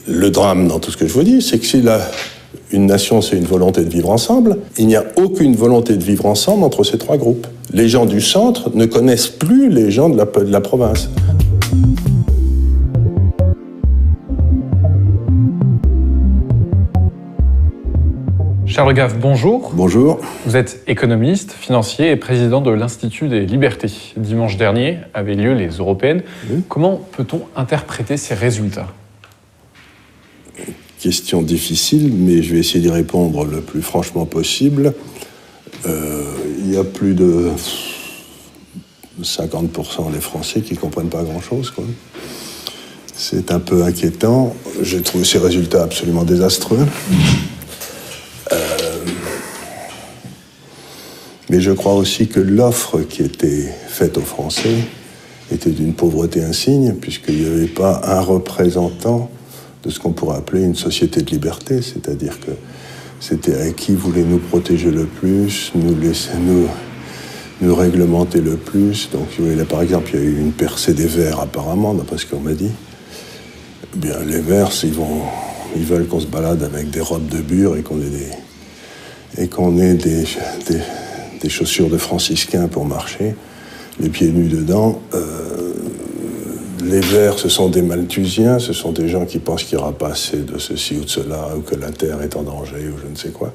le drame dans tout ce que je vous dis, c'est que si une nation, c'est une volonté de vivre ensemble, il n'y a aucune volonté de vivre ensemble entre ces trois groupes. Les gens du centre ne connaissent plus les gens de la province. Charles Gave, bonjour. Bonjour. Vous êtes économiste, financier et président de l'Institut des Libertés. Dimanche dernier avaient lieu les européennes. Comment peut-on interpréter ces résultats ? Question difficile, mais je vais essayer d'y répondre le plus franchement possible. Il y a plus de 50% des Français qui ne comprennent pas grand-chose, quoi. C'est un peu inquiétant. J'ai trouvé ces résultats absolument désastreux. Mais je crois aussi que l'offre qui était faite aux Français était d'une pauvreté insigne, puisqu'il n'y avait pas un représentant de ce qu'on pourrait appeler une société de liberté, c'est-à-dire que c'était à qui voulait nous protéger le plus, nous réglementer le plus. Donc, là, par exemple, il y a eu une percée des Verts, apparemment, d'après ce qu'on m'a dit. Eh bien, les Verts, ils veulent qu'on se balade avec des robes de bure et qu'on ait des chaussures de franciscains pour marcher, les pieds nus dedans. Les Verts, ce sont des malthusiens, ce sont des gens qui pensent qu'il n'y aura pas assez de ceci ou de cela, ou que la Terre est en danger, ou je ne sais quoi.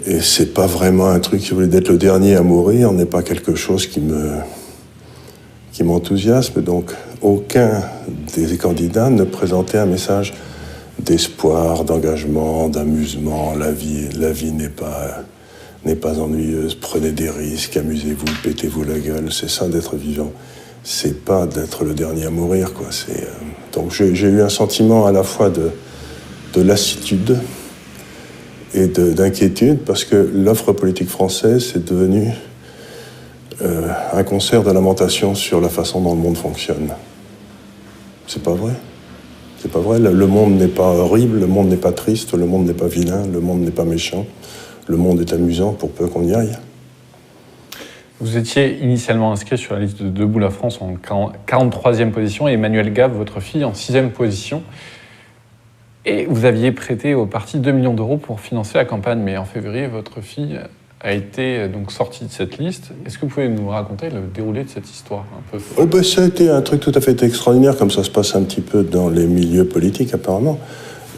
Et c'est pas vraiment un truc, si vous voulez, d'être le dernier à mourir, n'est pas quelque chose qui m'enthousiasme. Donc, aucun des candidats ne présentait un message d'espoir, d'engagement, d'amusement. La vie n'est pas ennuyeuse, prenez des risques, amusez-vous, pétez-vous la gueule, c'est ça d'être vivant. C'est pas d'être le dernier à mourir, quoi. Donc j'ai eu un sentiment à la fois de lassitude et d'inquiétude, parce que l'offre politique française est devenue un concert de lamentation sur la façon dont le monde fonctionne. C'est pas vrai. C'est pas vrai. Le monde n'est pas horrible, le monde n'est pas triste, le monde n'est pas vilain, le monde n'est pas méchant. Le monde est amusant pour peu qu'on y aille. Vous étiez initialement inscrit sur la liste de Debout la France en 43e position et Emmanuelle Gave, votre fille, en 6e position. Et vous aviez prêté au parti 2 millions d'euros pour financer la campagne. Mais en février, votre fille a été donc sortie de cette liste. Est-ce que vous pouvez nous raconter le déroulé de cette histoire un peu ? Ça a été un truc tout à fait extraordinaire, comme ça se passe un petit peu dans les milieux politiques apparemment.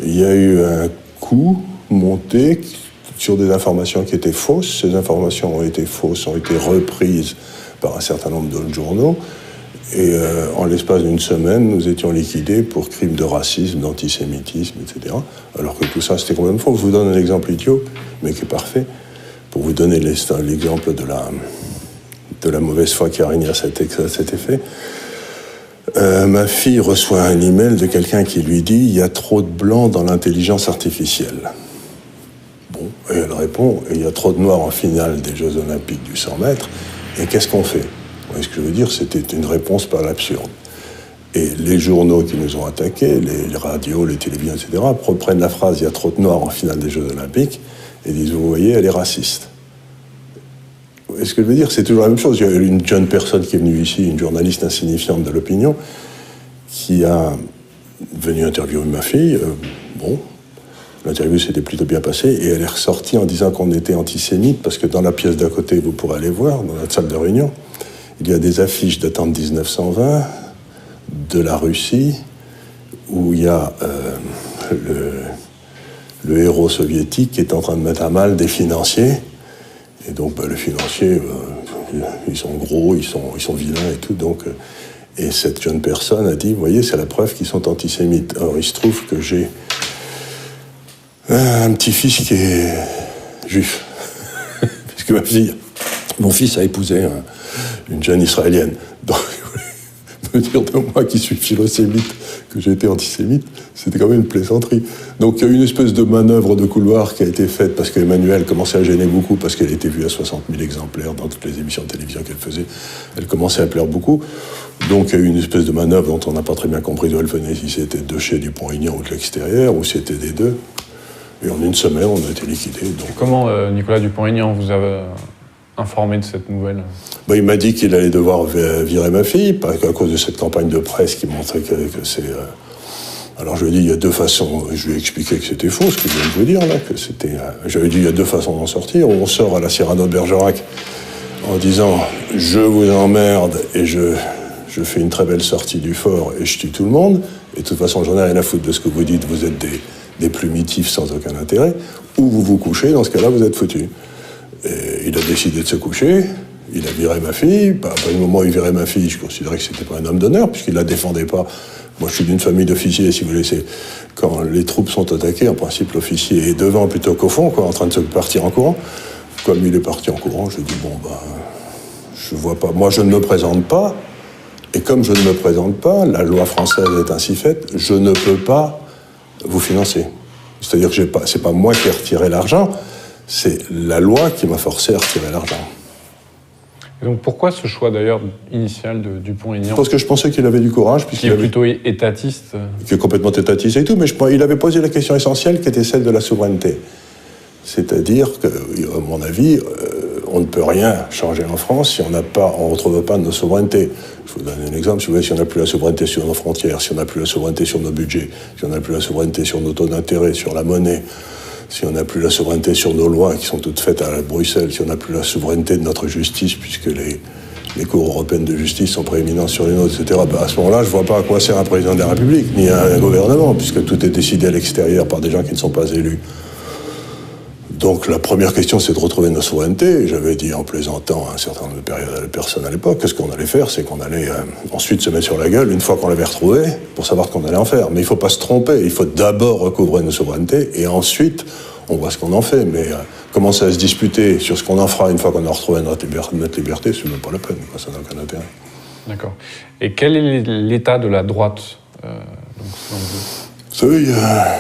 Il y a eu un coup monté sur des informations qui étaient fausses. Ces informations ont été fausses, ont été reprises par un certain nombre d'autres journaux. Et en l'espace d'une semaine, nous étions liquidés pour crimes de racisme, d'antisémitisme, etc. Alors que tout ça, c'était complètement faux. Je vous donne un exemple idiot, mais qui est parfait, pour vous donner l'exemple de la mauvaise foi qui a régné à cet effet. Ma fille reçoit un email de quelqu'un qui lui dit « Il y a trop de blancs dans l'intelligence artificielle ». Et elle répond, il y a trop de noirs en finale des Jeux Olympiques du 100 mètres, et qu'est-ce qu'on fait ? Vous voyez ce que je veux dire ? C'était une réponse par l'absurde. Et les journaux qui nous ont attaqués, les radios, les télévisions, etc., reprennent la phrase « il y a trop de noirs en finale des Jeux Olympiques », et disent « vous voyez, elle est raciste ». Vous voyez ce que je veux dire ? C'est toujours la même chose. Il y a une jeune personne qui est venue ici, une journaliste insignifiante de l'opinion, qui a venu interviewer ma fille. L'interview s'était plutôt bien passée et elle est ressortie en disant qu'on était antisémite parce que dans la pièce d'à côté, vous pourrez aller voir, dans notre salle de réunion, il y a des affiches datant de 1920 de la Russie où il y a le héros soviétique qui est en train de mettre à mal des financiers. Et donc les financiers, ils sont gros, ils sont vilains et tout. Donc, et cette jeune personne a dit, vous voyez, c'est la preuve qu'ils sont antisémites. Or, il se trouve que j'ai un petit-fils qui est juif, puisque mon fils a épousé une jeune israélienne. Donc, me dire de moi qui suis philosémite que j'ai été antisémite, c'était quand même une plaisanterie. Donc il y a eu une espèce de manœuvre de couloir qui a été faite parce qu'Emmanuelle commençait à gêner beaucoup parce qu'elle était vue à 60 000 exemplaires dans toutes les émissions de télévision qu'elle faisait. Elle commençait à plaire beaucoup. Donc il y a eu une espèce de manœuvre dont on n'a pas très bien compris d'où elle venait, si c'était de chez Dupont-Aignan ou de l'extérieur, ou si c'était des deux. Et en une semaine, on a été liquidés. Donc... Comment Nicolas Dupont-Aignan vous a informé de cette nouvelle ? Il m'a dit qu'il allait devoir virer ma fille, à cause de cette campagne de presse qui montrait que c'est Alors je lui ai dit, il y a deux façons, je lui ai expliqué que c'était faux, ce que je viens de vous dire, là, que c'était... J'avais dit, il y a deux façons d'en sortir. On sort à la Cyrano de Bergerac en disant, je vous emmerde et je fais une très belle sortie du fort et je tue tout le monde. Et de toute façon, j'en ai rien à foutre de ce que vous dites, vous êtes des plumitifs sans aucun intérêt. Ou vous vous couchez, dans ce cas-là, vous êtes foutus. Et il a décidé de se coucher, il a viré ma fille. Après le moment où il virait ma fille, je considérais que c'était pas un homme d'honneur, puisqu'il la défendait pas. Moi, je suis d'une famille d'officiers, si vous voulez. Quand les troupes sont attaquées, en principe, l'officier est devant plutôt qu'au fond, quoi, en train de se partir en courant. Comme il est parti en courant, je dis, bon, je vois pas. Moi, je ne me présente pas. Et comme je ne me présente pas, la loi française est ainsi faite, je ne peux pas vous financer. C'est-à-dire que c'est pas moi qui ai retiré l'argent, c'est la loi qui m'a forcé à retirer l'argent. Et donc pourquoi ce choix d'ailleurs initial de Dupont-Aignan ? Parce que je pensais qu'il avait du courage. Qui est plutôt étatiste. Qui est complètement étatiste et tout, mais il avait posé la question essentielle qui était celle de la souveraineté. C'est-à-dire que, à mon avis, on ne peut rien changer en France si on ne retrouve pas nos souverainetés. Je vous donne un exemple, si on n'a plus la souveraineté sur nos frontières, si on n'a plus la souveraineté sur nos budgets, si on n'a plus la souveraineté sur nos taux d'intérêt, sur la monnaie, si on n'a plus la souveraineté sur nos lois qui sont toutes faites à Bruxelles, si on n'a plus la souveraineté de notre justice, puisque les cours européennes de justice sont prééminentes sur les nôtres, etc., à ce moment-là, je ne vois pas à quoi sert un président de la République, ni un gouvernement, puisque tout est décidé à l'extérieur par des gens qui ne sont pas élus. Donc la première question, c'est de retrouver nos souverainetés. J'avais dit en plaisantant à un certain nombre de personnes à l'époque que ce qu'on allait faire, c'est qu'on allait ensuite se mettre sur la gueule une fois qu'on l'avait retrouvé pour savoir ce qu'on allait en faire. Mais il ne faut pas se tromper. Il faut d'abord recouvrer nos souverainetés et ensuite on voit ce qu'on en fait. Mais commencer à se disputer sur ce qu'on en fera une fois qu'on a retrouvé notre liberté, c'est même pas la peine. Ça n'a aucun intérêt. D'accord. Et quel est l'état de la droite selon vous ? Vous savez, il y a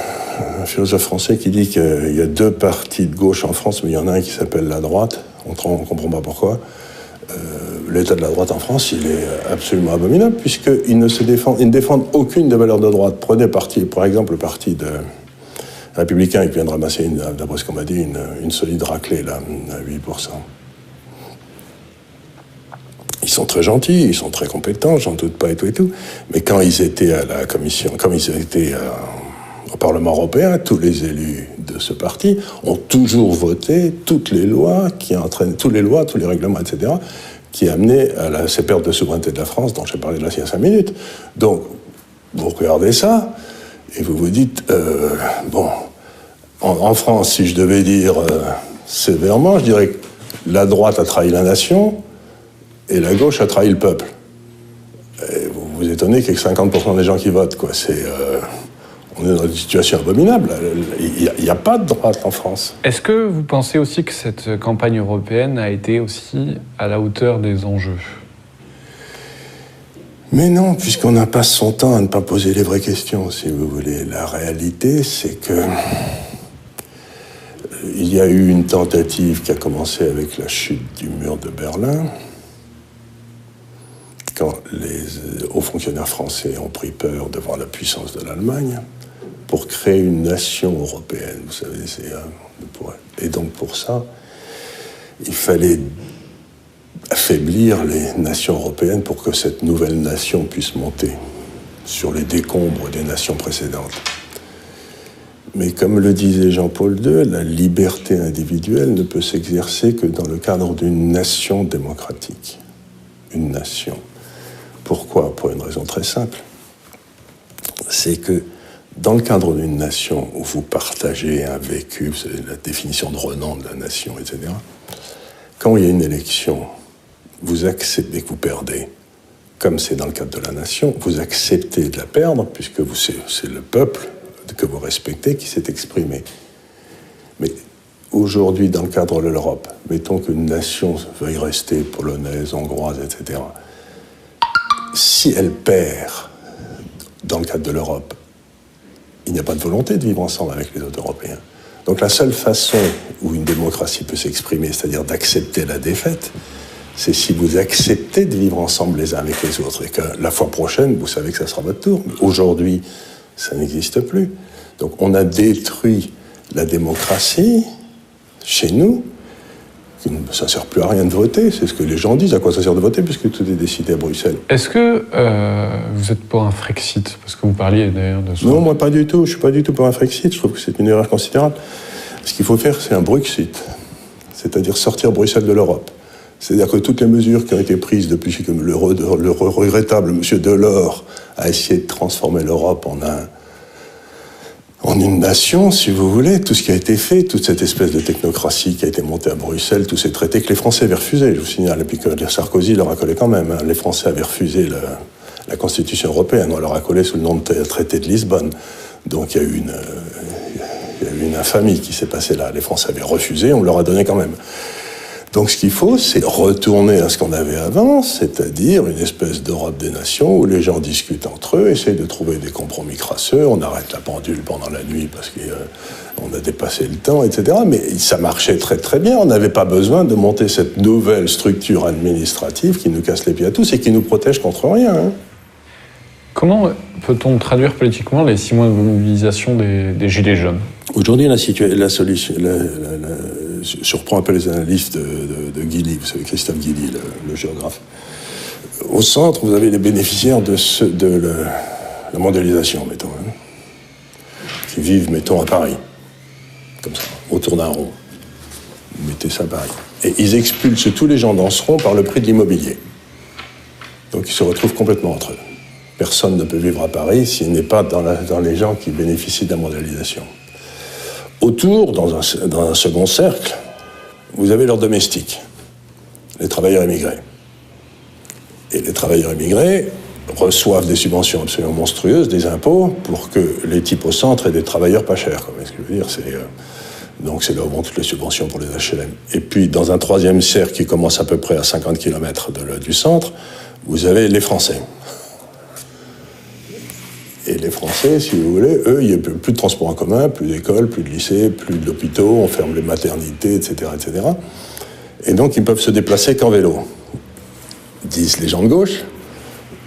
un philosophe français qui dit qu'il y a deux partis de gauche en France, mais il y en a un qui s'appelle la droite. On ne comprend pas pourquoi. L'état de la droite en France, il est absolument abominable, puisqu'ils ne défendent aucune des valeurs de droite. Prenez par exemple, le parti républicain, qui vient de ramasser, d'après ce qu'on m'a dit, une solide raclée, là, à 8%. Ils sont très gentils, ils sont très compétents, j'en doute pas et tout. Mais quand ils étaient à la commission, comme ils étaient au Parlement européen, tous les élus de ce parti ont toujours voté toutes les lois qui entraînent, tous les règlements, etc., qui amenaient à ces pertes de souveraineté de la France dont j'ai parlé là il y a 5 minutes. Donc, vous regardez ça et vous vous dites, en France, si je devais dire sévèrement, je dirais que la droite a trahi la nation et la gauche a trahi le peuple. Et vous vous étonnez qu'il y ait que 50% des gens qui votent, quoi. On est dans une situation abominable. Il n'y a pas de droite en France. Est-ce que vous pensez aussi que cette campagne européenne a été aussi à la hauteur des enjeux ? Mais non, puisqu'on n'a pas son temps à ne pas poser les vraies questions, si vous voulez. La réalité, c'est que il y a eu une tentative qui a commencé avec la chute du mur de Berlin, quand les hauts fonctionnaires français ont pris peur devant la puissance de l'Allemagne, pour créer une nation européenne, vous savez, et donc pour ça, il fallait affaiblir les nations européennes pour que cette nouvelle nation puisse monter sur les décombres des nations précédentes. Mais comme le disait Jean-Paul II, la liberté individuelle ne peut s'exercer que dans le cadre d'une nation démocratique. Une nation. Pourquoi ? Pour une raison très simple. C'est que dans le cadre d'une nation où vous partagez un vécu, c'est la définition de renom de la nation, etc., quand il y a une élection, vous acceptez que vous perdez, comme c'est dans le cadre de la nation, vous acceptez de la perdre, puisque c'est le peuple que vous respectez qui s'est exprimé. Mais aujourd'hui, dans le cadre de l'Europe, mettons qu'une nation veuille rester polonaise, hongroise, etc., si elle perd dans le cadre de l'Europe, il n'y a pas de volonté de vivre ensemble avec les autres Européens. Donc la seule façon où une démocratie peut s'exprimer, c'est-à-dire d'accepter la défaite, c'est si vous acceptez de vivre ensemble les uns avec les autres, et que la fois prochaine, vous savez que ça sera votre tour. Mais aujourd'hui, ça n'existe plus. Donc on a détruit la démocratie chez nous Ça ne sert plus à rien de voter, c'est ce que les gens disent. À quoi ça sert de voter puisque tout est décidé à Bruxelles? Est-ce que vous êtes pour un Frexit? Parce que vous parliez d'ailleurs de ça. Non, moi pas du tout. Je ne suis pas du tout pour un Frexit. Je trouve que c'est une erreur considérable. Ce qu'il faut faire, c'est un Bruxit, c'est-à-dire sortir Bruxelles de l'Europe. C'est-à-dire que toutes les mesures qui ont été prises depuis que le regrettable M. Delors a essayé de transformer l'Europe en une nation, si vous voulez, tout ce qui a été fait, toute cette espèce de technocratie qui a été montée à Bruxelles, tous ces traités que les Français avaient refusés, je vous signale, et puis que Sarkozy leur a collé quand même. Les Français avaient refusé la Constitution européenne, on leur a collé sous le nom de traité de Lisbonne. Donc il y a eu une infamie qui s'est passée là. Les Français avaient refusé, on leur a donné quand même. Donc ce qu'il faut, c'est retourner à ce qu'on avait avant, c'est-à-dire une espèce d'Europe des nations où les gens discutent entre eux, essayent de trouver des compromis crasseux, on arrête la pendule pendant la nuit parce qu'on a dépassé le temps, etc. Mais ça marchait très très bien, on n'avait pas besoin de monter cette nouvelle structure administrative qui nous casse les pieds à tous et qui nous protège contre rien. Hein. Comment peut-on traduire politiquement les 6 mois de mobilisation des Gilets jaunes? Aujourd'hui, la solution... je reprends un peu les analyses de Guilly, vous savez, Christophe Guilly, le géographe. Au centre, vous avez les bénéficiaires de la mondialisation, mettons, hein, qui vivent, mettons, à Paris, comme ça, autour d'un rond. Vous mettez ça à Paris. Et ils expulsent tous les gens dans ce rond par le prix de l'immobilier. Donc ils se retrouvent complètement entre eux. Personne ne peut vivre à Paris s'il n'est pas dans les gens qui bénéficient de la mondialisation. Autour, dans un second cercle, vous avez leurs domestiques, les travailleurs immigrés. Et les travailleurs immigrés reçoivent des subventions absolument monstrueuses, des impôts, pour que les types au centre aient des travailleurs pas chers. Ce que je veux dire, donc c'est là où vont toutes les subventions pour les HLM. Et puis, dans un troisième cercle qui commence à peu près à 50 km du centre, vous avez les Français. Et les Français, si vous voulez, eux, il n'y a plus de transport en commun, plus d'écoles, plus de lycées, plus d'hôpitaux, on ferme les maternités, etc., etc. Et donc, ils peuvent se déplacer qu'en vélo, disent les gens de gauche,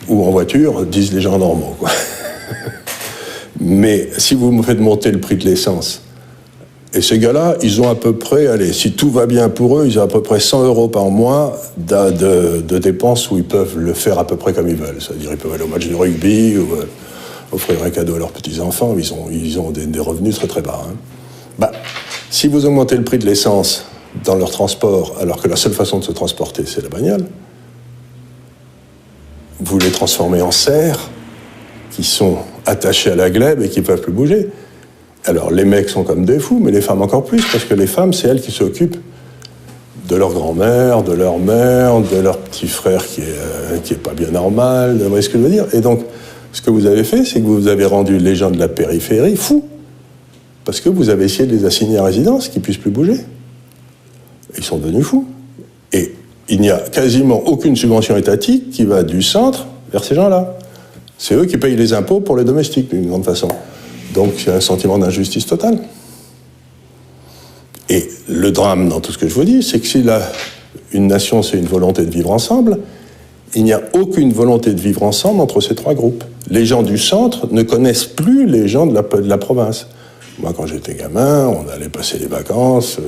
ou en voiture, disent les gens normaux, quoi. Mais si vous me faites monter le prix de l'essence, et ces gars-là, ils ont à peu près, allez, si tout va bien pour eux, ils ont à peu près 100 € par mois de dépenses où ils peuvent le faire à peu près comme ils veulent. C'est-à-dire, ils peuvent aller au match de rugby, ou offrir un cadeau à leurs petits-enfants, ils ont des revenus très très bas. Hein. Si vous augmentez le prix de l'essence dans leur transport, alors que la seule façon de se transporter, c'est la bagnole, vous les transformez en cerfs qui sont attachés à la glèbe et qui ne peuvent plus bouger. Alors les mecs sont comme des fous, mais les femmes encore plus, parce que les femmes, c'est elles qui s'occupent de leur grand-mère, de leur mère, de leur petit frère qui est pas bien normal, vous voyez ce que je veux dire? Et donc, ce que vous avez fait, c'est que vous avez rendu les gens de la périphérie fous. Parce que vous avez essayé de les assigner à résidence, qu'ils ne puissent plus bouger. Ils sont devenus fous. Et il n'y a quasiment aucune subvention étatique qui va du centre vers ces gens-là. C'est eux qui payent les impôts pour les domestiques, d'une grande façon. Donc, il y a un sentiment d'injustice totale. Et le drame dans tout ce que je vous dis, c'est que si une nation, c'est une volonté de vivre ensemble, il n'y a aucune volonté de vivre ensemble entre ces 3 groupes. Les gens du centre ne connaissent plus les gens de la province. Moi, quand j'étais gamin, on allait passer les vacances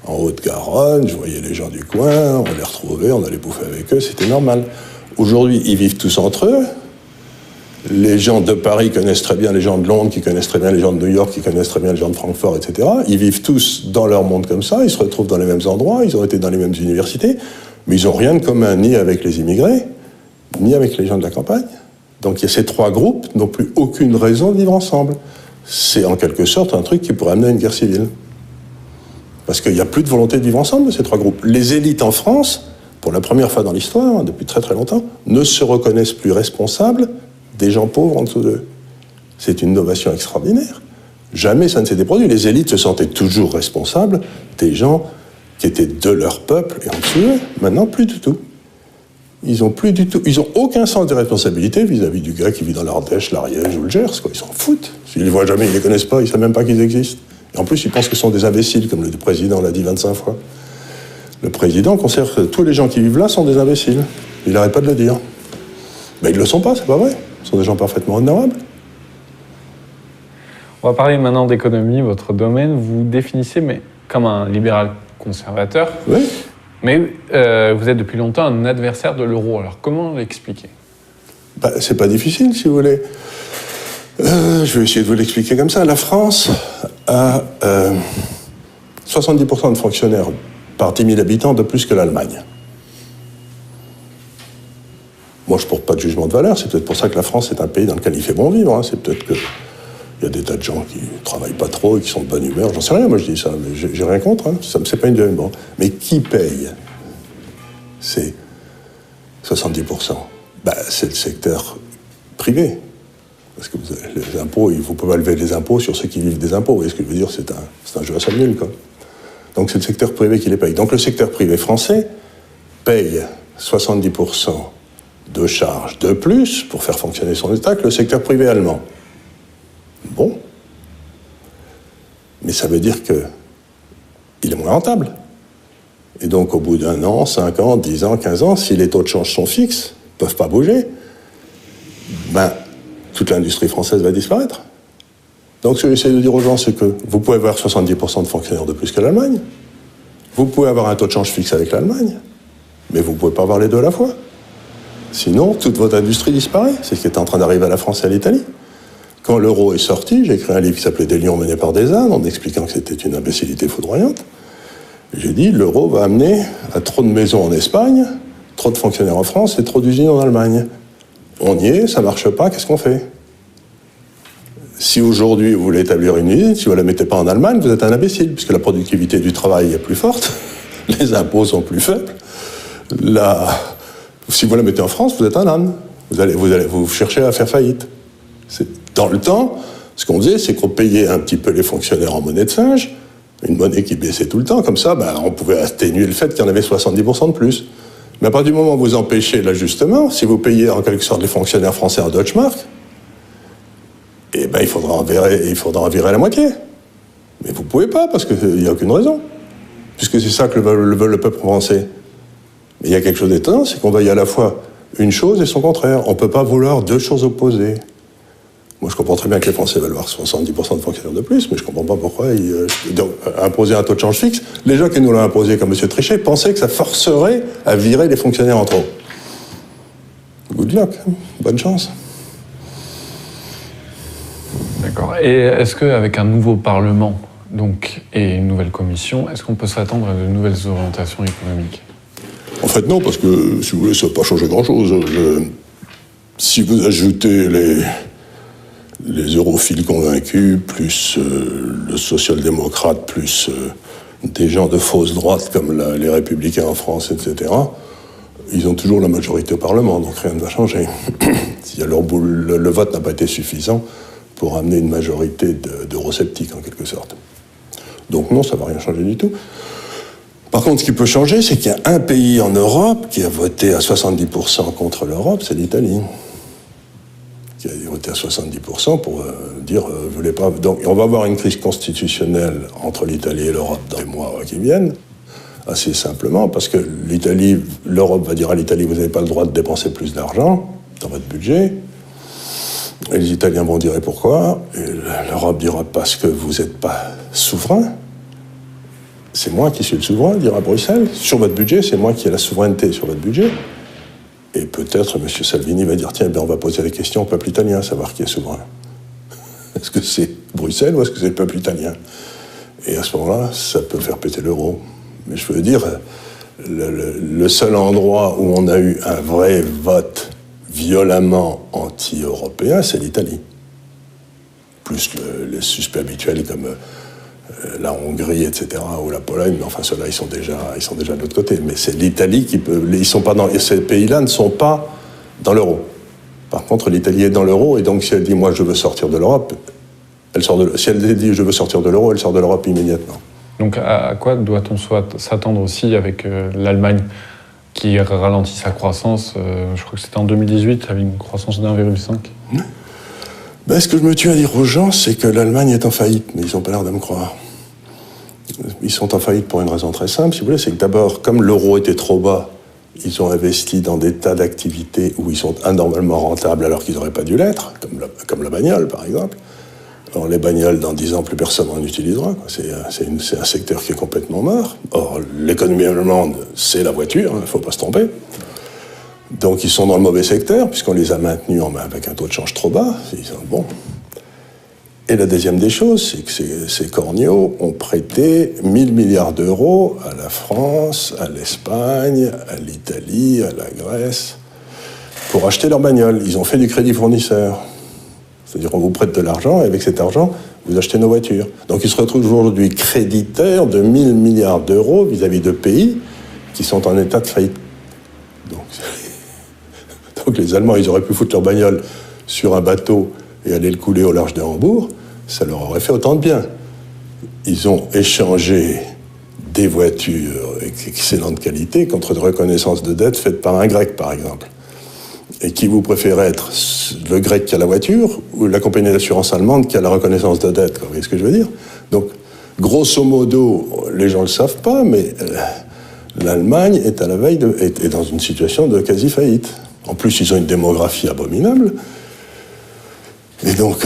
en Haute-Garonne, je voyais les gens du coin, on les retrouvait, on allait bouffer avec eux, c'était normal. Aujourd'hui, ils vivent tous entre eux. Les gens de Paris connaissent très bien les gens de Londres, qui connaissent très bien les gens de New York, qui connaissent très bien les gens de Francfort, etc. Ils vivent tous dans leur monde comme ça, ils se retrouvent dans les mêmes endroits, ils ont été dans les mêmes universités, mais ils n'ont rien de commun ni avec les immigrés, ni avec les gens de la campagne. Donc ces 3 groupes n'ont plus aucune raison de vivre ensemble. C'est en quelque sorte un truc qui pourrait amener à une guerre civile. Parce qu'il n'y a plus de volonté de vivre ensemble de ces 3 groupes. Les élites en France, pour la première fois dans l'histoire, depuis très très longtemps, ne se reconnaissent plus responsables des gens pauvres en dessous d'eux. C'est une innovation extraordinaire. Jamais ça ne s'était produit. Les élites se sentaient toujours responsables des gens qui étaient de leur peuple et en dessous d'eux. Maintenant, plus du tout. Ils n'ont aucun sens de responsabilité vis-à-vis du gars qui vit dans l'Ardèche, l'Ariège ou le Gers, quoi. Ils s'en foutent. S'ils ne les voient jamais, ils ne les connaissent pas, ils ne savent même pas qu'ils existent. Et en plus, ils pensent que ce sont des imbéciles, comme le président l'a dit 25 fois. Le président considère que tous les gens qui vivent là sont des imbéciles. Il n'arrête pas de le dire. Mais ils ne le sont pas, c'est pas vrai. Ce sont des gens parfaitement honorables. On va parler maintenant d'économie, votre domaine. Vous définissez, mais comme un libéral conservateur. Oui. Mais vous êtes depuis longtemps un adversaire de l'euro. Alors comment l'expliquer ? C'est pas difficile, si vous voulez. Je vais essayer de vous l'expliquer comme ça. La France a 70% de fonctionnaires par 10 000 habitants de plus que l'Allemagne. Moi, je ne porte pas de jugement de valeur. C'est peut-être pour ça que la France est un pays dans lequel il fait bon vivre. C'est peut-être qu'il y a des tas de gens qui ne travaillent pas trop et qui sont de bonne humeur. J'en sais rien, moi je dis ça, mais j'ai rien contre. Ça me c'est pas une deuxième banque. Mais qui paye ces 70%? C'est le secteur privé. Parce que les impôts, il ne faut pas lever les impôts sur ceux qui vivent des impôts. Vous voyez ce que je veux dire? C'est un jeu à somme nulle, quoi. Donc c'est le secteur privé qui les paye. Donc le secteur privé français paye 70% de charges de plus pour faire fonctionner son État que le secteur privé allemand. Bon. Mais ça veut dire qu'il est moins rentable. Et donc au bout d'1 an, 5 ans, 10 ans, 15 ans, si les taux de change sont fixes, ne peuvent pas bouger, toute l'industrie française va disparaître. Donc ce que j'essaie de dire aux gens, c'est que vous pouvez avoir 70% de fonctionnaires de plus que l'Allemagne, vous pouvez avoir un taux de change fixe avec l'Allemagne, mais vous ne pouvez pas avoir les deux à la fois. Sinon, toute votre industrie disparaît. C'est ce qui est en train d'arriver à la France et à l'Italie. Quand l'euro est sorti, j'ai écrit un livre qui s'appelait « Des lions menés par des ânes », en expliquant que c'était une imbécilité foudroyante. J'ai dit, l'euro va amener à trop de maisons en Espagne, trop de fonctionnaires en France et trop d'usines en Allemagne. On y est, ça ne marche pas, qu'est-ce qu'on fait? Si aujourd'hui vous voulez établir une usine, si vous ne la mettez pas en Allemagne, vous êtes un imbécile, puisque la productivité du travail est plus forte, les impôts sont plus faibles. Si vous la mettez en France, vous êtes un âne. Vous cherchez à faire faillite. Dans le temps, ce qu'on faisait, c'est qu'on payait un petit peu les fonctionnaires en monnaie de singe, une monnaie qui baissait tout le temps, comme ça, on pouvait atténuer le fait qu'il y en avait 70% de plus. Mais à partir du moment où vous empêchez l'ajustement, si vous payez en quelque sorte les fonctionnaires français en Deutschmark, il faudra en virer la moitié. Mais vous ne pouvez pas, parce qu'il n'y a aucune raison. Puisque c'est ça que veut le peuple français. Mais il y a quelque chose d'étonnant, c'est qu'on veuille à la fois une chose et son contraire. On ne peut pas vouloir deux choses opposées. Moi, je comprends très bien que les Français veulent avoir 70% de fonctionnaires de plus, mais je ne comprends pas pourquoi imposer un taux de change fixe. Les gens qui nous l'ont imposé, comme M. Trichet, pensaient que ça forcerait à virer les fonctionnaires en trop. Good luck, bonne chance. D'accord. Et est-ce qu'avec un nouveau Parlement et une nouvelle Commission, est-ce qu'on peut s'attendre à de nouvelles orientations économiques? En fait, non, parce que, si vous voulez, ça ne va pas changer grand-chose. Si vous ajoutez les europhiles convaincus, plus le social-démocrate, plus des gens de fausse droite comme les républicains en France, etc., ils ont toujours la majorité au Parlement, donc rien ne va changer. Le vote n'a pas été suffisant pour amener une majorité d'eurosceptiques, en quelque sorte. Donc non, ça ne va rien changer du tout. Par contre, ce qui peut changer, c'est qu'il y a un pays en Europe qui a voté à 70% contre l'Europe, c'est l'Italie. Qui a voté à 70% pour dire « voulez pas ». Donc on va avoir une crise constitutionnelle entre l'Italie et l'Europe dans les mois qui viennent, assez simplement, parce que l'Europe va dire à l'Italie « vous n'avez pas le droit de dépenser plus d'argent dans votre budget ». Et les Italiens vont dire « et pourquoi ?» Et l'Europe dira « parce que vous n'êtes pas souverain ». C'est moi qui suis le souverain, dira Bruxelles. Sur votre budget, c'est moi qui ai la souveraineté sur votre budget. Et peut-être M. Salvini va dire, tiens, on va poser la question au peuple italien, savoir qui est souverain. Est-ce que c'est Bruxelles ou est-ce que c'est le peuple italien? Et à ce moment-là, ça peut faire péter l'euro. Mais je veux dire, le seul endroit où on a eu un vrai vote violemment anti-européen, c'est l'Italie. Plus les suspects habituels comme la Hongrie, etc., ou la Pologne, mais enfin ceux-là, ils sont déjà de l'autre côté. Mais c'est l'Italie qui peut... Ces pays-là ne sont pas dans l'euro. Par contre, l'Italie est dans l'euro, et donc si elle dit « moi, je veux sortir de l'Europe », si elle dit « je veux sortir de l'euro », elle sort de l'Europe immédiatement. Donc à quoi doit-on s'attendre aussi avec l'Allemagne qui ralentit sa croissance? Je crois que c'était en 2018, avec une croissance de 1,5. Ce que je me tue à dire aux gens, c'est que l'Allemagne est en faillite, mais ils n'ont pas l'air de me croire. Ils sont en faillite pour une raison très simple, si vous voulez, c'est que d'abord, comme l'euro était trop bas, ils ont investi dans des tas d'activités où ils sont anormalement rentables alors qu'ils n'auraient pas dû l'être, comme la bagnole, par exemple. Alors les bagnoles, dans 10 ans, plus personne n'en utilisera. C'est un secteur qui est complètement mort. Or, l'économie allemande, c'est la voiture, il ne faut pas se tromper. Donc ils sont dans le mauvais secteur, puisqu'on les a maintenus avec un taux de change trop bas. Ils sont, bon. Et la deuxième des choses, c'est que ces corneaux ont prêté 1000 milliards d'euros à la France, à l'Espagne, à l'Italie, à la Grèce, pour acheter leurs bagnoles. Ils ont fait du crédit fournisseur. C'est-à-dire qu'on vous prête de l'argent, et avec cet argent, vous achetez nos voitures. Donc ils se retrouvent aujourd'hui créditeurs de 1000 milliards d'euros vis-à-vis de pays qui sont en état de faillite. Donc les Allemands, ils auraient pu foutre leur bagnole sur un bateau et aller le couler au large de Hambourg, ça leur aurait fait autant de bien. Ils ont échangé des voitures d'excellente qualité contre de reconnaissance de dette faite par un Grec, par exemple. Et qui vous préférez être le Grec qui a la voiture ou la compagnie d'assurance allemande qui a la reconnaissance de dette, vous voyez ce que je veux dire? Donc, grosso modo, les gens ne le savent pas, mais l'Allemagne est à la veille est dans une situation de quasi-faillite. En plus, ils ont une démographie abominable. Et donc,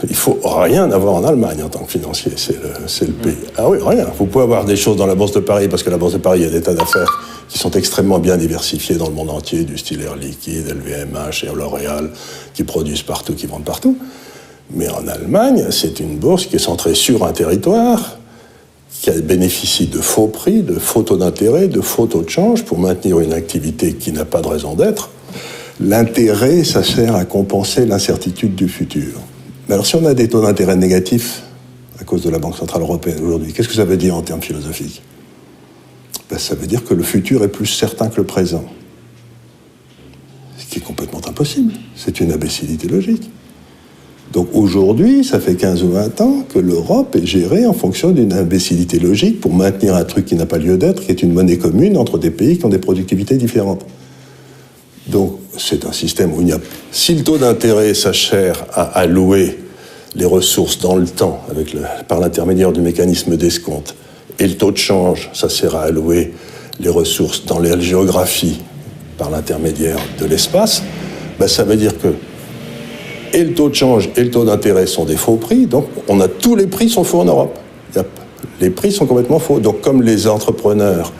il faut rien avoir en Allemagne en tant que financier, c'est le pays. Ah oui, rien. Vous pouvez avoir des choses dans la Bourse de Paris, parce que la Bourse de Paris, il y a des tas d'affaires qui sont extrêmement bien diversifiées dans le monde entier, du style Air Liquide, LVMH et L'Oréal, qui produisent partout, qui vendent partout. Mais en Allemagne, c'est une bourse qui est centrée sur un territoire, qui bénéficie de faux prix, de faux taux d'intérêt, de faux taux de change pour maintenir une activité qui n'a pas de raison d'être. L'intérêt, ça sert à compenser l'incertitude du futur. Mais alors si on a des taux d'intérêt négatifs à cause de la Banque Centrale Européenne aujourd'hui, qu'est-ce que ça veut dire en termes philosophiques? Ça veut dire que le futur est plus certain que le présent. Ce qui est complètement impossible. C'est une imbécilité logique. Donc aujourd'hui, ça fait 15 ou 20 ans que l'Europe est gérée en fonction d'une imbécilité logique pour maintenir un truc qui n'a pas lieu d'être, qui est une monnaie commune entre des pays qui ont des productivités différentes. Donc c'est un système où il y a... Si le taux d'intérêt, ça sert à allouer les ressources dans le temps par l'intermédiaire du mécanisme d'escompte, et le taux de change, ça sert à allouer les ressources dans la géographie par l'intermédiaire de l'espace, ben ça veut dire que et le taux de change et le taux d'intérêt sont des faux prix, donc tous les prix sont faux en Europe. Les prix sont complètement faux. Donc comme les entrepreneurs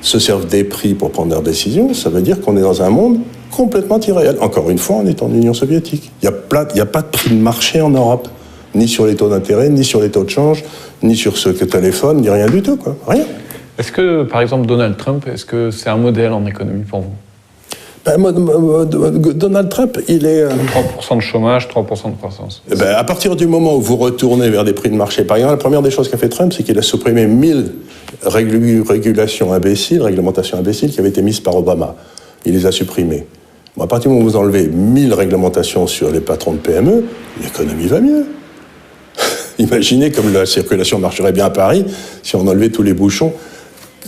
se servent des prix pour prendre leurs décisions, ça veut dire qu'on est dans un monde complètement irréel. Encore une fois, on est en Union soviétique. Il n'y a pas de prix de marché en Europe, ni sur les taux d'intérêt, ni sur les taux de change, ni sur ce que téléphone, ni rien du tout, quoi. Rien. Est-ce que, par exemple, Donald Trump, est-ce que c'est un modèle en économie pour vous? Donald Trump, il est... 3% de chômage, 3% de croissance. À partir du moment où vous retournez vers des prix de marché, par exemple, la première des choses qu'a fait Trump, c'est qu'il a supprimé 1000 régulations imbéciles, réglementations imbéciles qui avaient été mises par Obama. Il les a supprimées. Bon, à partir du moment où vous enlevez 1000 réglementations sur les patrons de PME, l'économie va mieux. Imaginez comme la circulation marcherait bien à Paris si on enlevait tous les bouchons.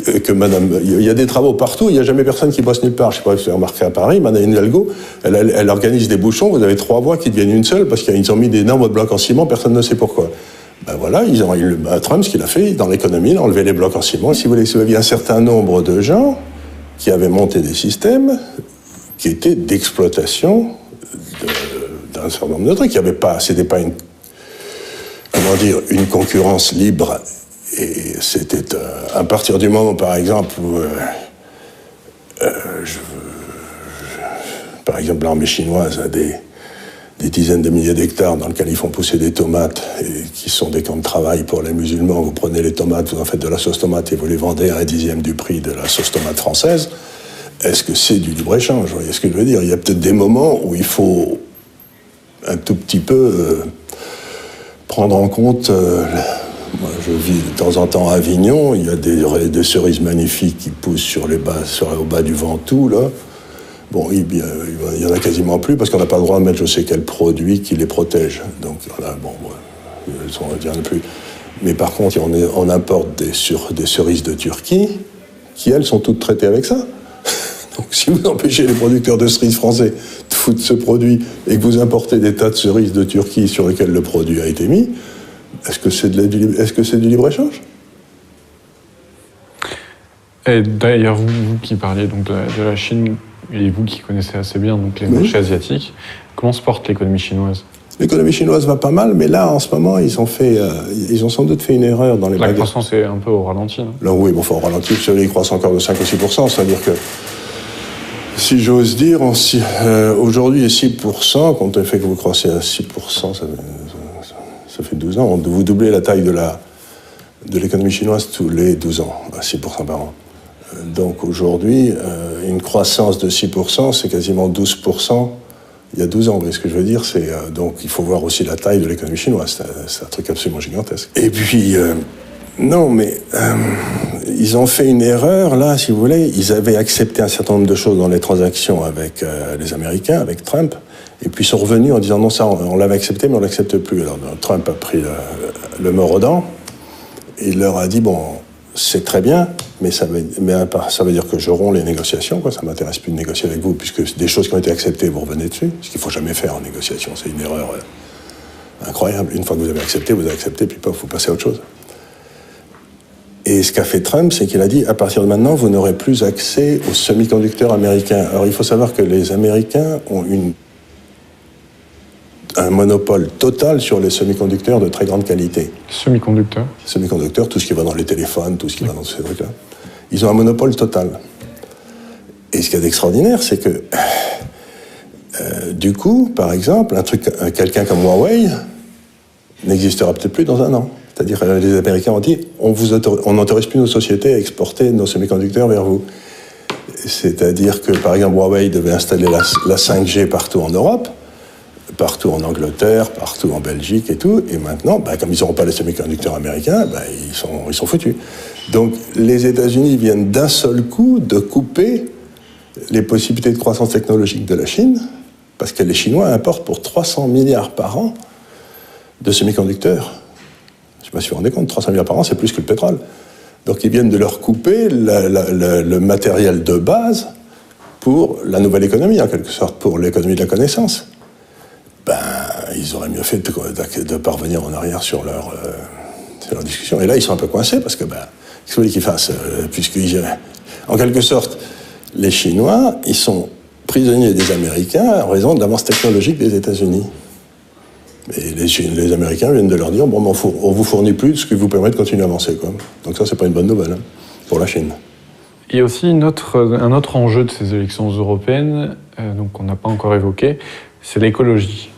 Il y a des travaux partout, il n'y a jamais personne qui bosse nulle part. Je ne sais pas si vous avez remarqué à Paris, Madame Hidalgo, elle organise des bouchons, vous avez 3 voies qui deviennent une seule parce qu'ils ont mis d'énormes blocs en ciment, personne ne sait pourquoi. Ben voilà, Trump, ce qu'il a fait dans l'économie, il a enlevé les blocs en ciment. Si vous voulez, il y a un certain nombre de gens qui avaient monté des systèmes qui étaient d'exploitation d'un certain nombre de trucs. C'était pas une concurrence libre. Et c'était à partir du moment, par exemple, où par exemple, l'armée chinoise a des dizaines de milliers d'hectares dans lesquels ils font pousser des tomates et qui sont des camps de travail pour les musulmans. Vous prenez les tomates, vous en faites de la sauce tomate et vous les vendez à 1/10 du prix de la sauce tomate française. Est-ce que c'est du libre-échange? Vous voyez ce que je veux dire? Il y a peut-être des moments où il faut un tout petit peu prendre en compte... Moi, je vis de temps en temps à Avignon, il y a des cerises magnifiques qui poussent au bas du Ventoux, là. Bon, il y en a quasiment plus parce qu'on n'a pas le droit de mettre je sais quel produit qui les protège. Donc, voilà, bon, elles sont, il n'y en a plus. Mais par contre, on importe des cerises de Turquie qui, elles, sont toutes traitées avec ça. Donc, si vous empêchez les producteurs de cerises français de foutre ce produit et que vous importez des tas de cerises de Turquie sur lesquelles le produit a été mis, est-ce que c'est du libre-échange? Et d'ailleurs, vous qui parliez donc de la Chine, et vous qui connaissez assez bien donc les marchés asiatiques, comment se porte l'économie chinoise? L'économie chinoise va pas mal, mais là, en ce moment, ils ont sans doute fait une erreur dans les La croissance est un peu au ralenti. Non là, oui, bon, au ralenti, ils croissent encore de 5 ou 6%, c'est-à-dire que, si j'ose dire, aujourd'hui, 6%, compte le fait que vous croissez à 6%, ça fait 12 ans, vous doublez la taille de l'économie chinoise tous les 12 ans, à 6% par an. Donc aujourd'hui, une croissance de 6%, c'est quasiment 12% il y a 12 ans. Vous voyez ce que je veux dire? Donc il faut voir aussi la taille de l'économie chinoise. C'est un truc absolument gigantesque. Et puis, non, mais ils ont fait une erreur, là, si vous voulez. Ils avaient accepté un certain nombre de choses dans les transactions avec les Américains, avec Trump. Et puis ils sont revenus en disant non, ça, on l'avait accepté, mais on ne l'accepte plus. Alors Trump a pris le mort aux dents. Il leur a dit, bon, c'est très bien, mais ça veut dire que je romps les négociations, quoi. Ça ne m'intéresse plus de négocier avec vous, puisque des choses qui ont été acceptées, vous revenez dessus. Ce qu'il ne faut jamais faire en négociation, c'est une erreur incroyable. Une fois que vous avez accepté, puis pas, vous passez à autre chose. Et ce qu'a fait Trump, c'est qu'il a dit, à partir de maintenant, vous n'aurez plus accès aux semi-conducteurs américains. Alors il faut savoir que les Américains ont un monopole total sur les semi-conducteurs de très grande qualité. Semi-conducteurs, tout ce qui va dans les téléphones, tout ce qui va dans ces trucs-là. Ils ont un monopole total. Et ce qu'il y a d'extraordinaire, c'est que, du coup, par exemple, quelqu'un comme Huawei n'existera peut-être plus dans un an. C'est-à-dire que les Américains ont dit, on n'autorise plus nos sociétés à exporter nos semi-conducteurs vers vous. C'est-à-dire que, par exemple, Huawei devait installer la 5G partout en Europe, partout en Angleterre, partout en Belgique et tout, et maintenant, comme ils n'auront pas les semi-conducteurs américains, ils sont foutus. Donc les États-Unis viennent d'un seul coup de couper les possibilités de croissance technologique de la Chine, parce que les Chinois importent pour 300 milliards par an de semi-conducteurs. Je ne sais pas si vous vous rendez compte, 300 milliards par an, c'est plus que le pétrole. Donc ils viennent de leur couper le matériel de base pour la nouvelle économie, en quelque sorte, pour l'économie de la connaissance. Ils auraient mieux fait de parvenir en arrière sur leur discussion. Et là, ils sont un peu coincés parce que, qu'est-ce que vous voulez qu'ils fassent en quelque sorte, les Chinois, ils sont prisonniers des Américains en raison de l'avance technologique des États-Unis. Et les Américains viennent de leur dire, bon, on vous fournit plus de ce qui vous permet de continuer à avancer, quoi. Donc ça, c'est pas une bonne nouvelle pour la Chine. Il y a aussi un autre enjeu de ces élections européennes, donc qu'on n'a pas encore évoqué, c'est l'écologie,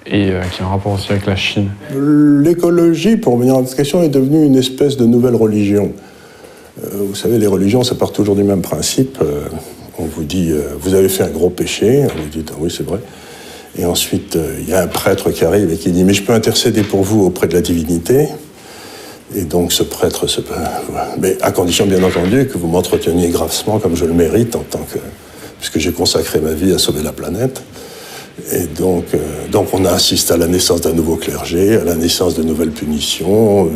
et qui a un rapport aussi avec la Chine. L'écologie, pour revenir à cette question, est devenue une espèce de nouvelle religion. Vous savez, les religions, ça part toujours du même principe. On vous dit, vous avez fait un gros péché, vous dites, oui, c'est vrai. Et ensuite, il y a un prêtre qui arrive et qui dit, mais je peux intercéder pour vous auprès de la divinité. Et donc ce prêtre, mais à condition bien entendu que vous m'entreteniez gravement comme je le mérite, puisque j'ai consacré ma vie à sauver la planète. Et donc on assiste à la naissance d'un nouveau clergé, à la naissance de nouvelles punitions,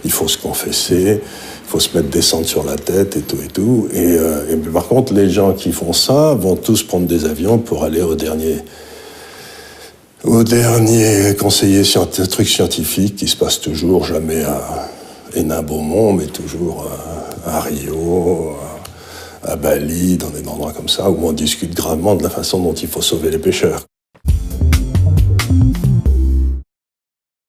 il faut se confesser, il faut se mettre des cendres sur la tête et tout. Et par contre, les gens qui font ça vont tous prendre des avions pour aller au dernier conseiller truc scientifique qui se passe toujours jamais à Hénin-Beaumont, mais toujours à Rio, à Bali, dans des endroits comme ça, où on discute gravement de la façon dont il faut sauver les pêcheurs.